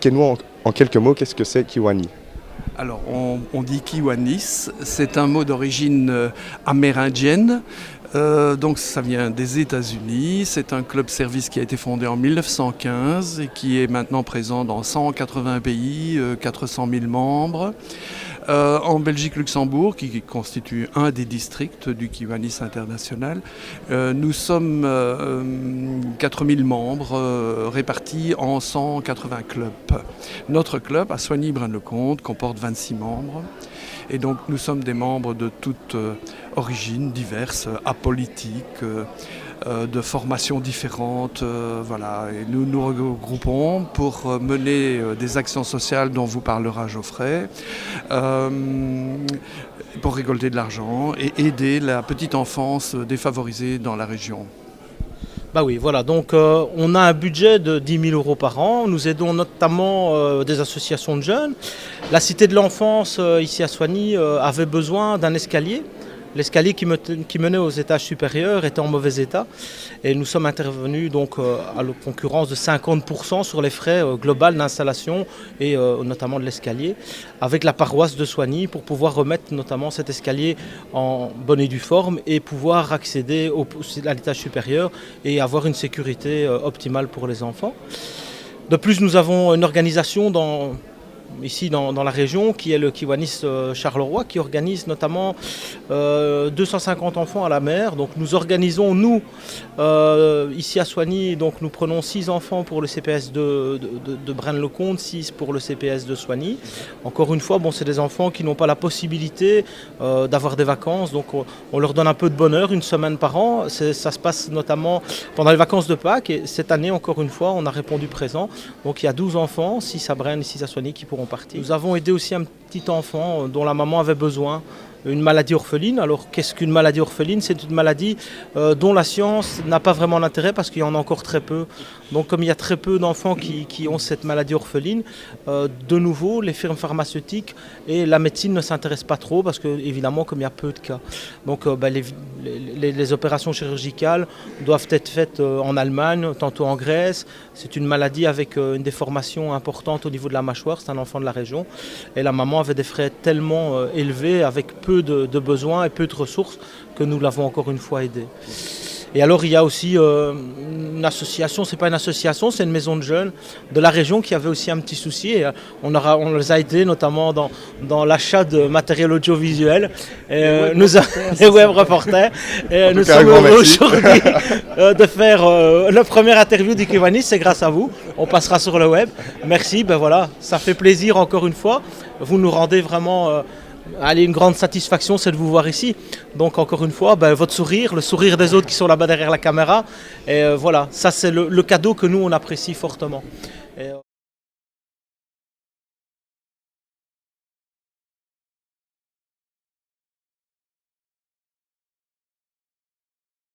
expliquez-nous en quelques mots qu'est-ce que c'est Kiwani. Alors, on dit Kiwanis, c'est un mot d'origine amérindienne, donc ça vient des États-Unis. C'est un club-service qui a été fondé en 1915 et qui est maintenant présent dans 180 pays, 400 000 membres. En Belgique-Luxembourg, qui constitue un des districts du Kiwanis international, nous sommes 4000 membres répartis en 180 clubs. Notre club, à Soignies-Braine-le-Comte, comporte 26 membres. Et donc nous sommes des membres de toutes origines diverses, apolitiques, de formations différentes. Voilà. Et nous nous regroupons pour mener des actions sociales dont vous parlera Geoffrey, pour récolter de l'argent et aider la petite enfance défavorisée dans la région. Bah oui, voilà, donc on a un budget de 10 000 euros par an. Nous aidons notamment des associations de jeunes. La Cité de l'Enfance, ici à Soignies, avait besoin d'un escalier. L'escalier qui menait aux étages supérieurs était en mauvais état et nous sommes intervenus donc à la concurrence de 50% sur les frais globaux d'installation et notamment de l'escalier avec la paroisse de Soignies pour pouvoir remettre notamment cet escalier en bonne et due forme et pouvoir accéder à l'étage supérieur et avoir une sécurité optimale pour les enfants. De plus, nous avons une organisation ici dans la région, qui est le Kiwanis Charleroi, qui organise notamment 250 enfants à la mer. Donc nous organisons, ici à Soignies, donc nous prenons 6 enfants pour le CPS de Braine-le-Comte, 6 pour le CPS de Soignies. Encore une fois, c'est des enfants qui n'ont pas la possibilité d'avoir des vacances, donc on leur donne un peu de bonheur, une semaine par an. Ça se passe notamment pendant les vacances de Pâques, et cette année, encore une fois, on a répondu présent. Donc il y a 12 enfants, 6 à Braine et 6 à Soignies, qui pourront partir. Nous avons aidé aussi un petit enfant dont la maman avait besoin, une maladie orpheline. Alors qu'est-ce qu'une maladie orpheline? C'est une maladie dont la science n'a pas vraiment d'intérêt parce qu'il y en a encore très peu. Donc comme il y a très peu d'enfants qui ont cette maladie orpheline, de nouveau les firmes pharmaceutiques et la médecine ne s'intéressent pas trop parce que évidemment comme il y a peu de cas. Donc les opérations chirurgicales doivent être faites en Allemagne, tantôt en Grèce. C'est une maladie avec une déformation importante au niveau de la mâchoire, c'est un enfant de la région. Et la maman avait des frais tellement élevés avec peu de besoins et peu de ressources que nous l'avons encore une fois aidé. Et alors il y a aussi une association, c'est pas une association, c'est une maison de jeunes de la région qui avait aussi un petit souci. Et on les a aidés notamment dans l'achat de matériel audiovisuel. Les web reporters. Et nous sommes heureux aujourd'hui de faire la première interview du Kiwanis, c'est grâce à vous. On passera sur le web. Merci, voilà, ça fait plaisir encore une fois. Vous nous rendez vraiment... une grande satisfaction, c'est de vous voir ici. Donc encore une fois, votre sourire, le sourire des autres qui sont là-bas derrière la caméra. Et voilà, ça c'est le cadeau que nous on apprécie fortement.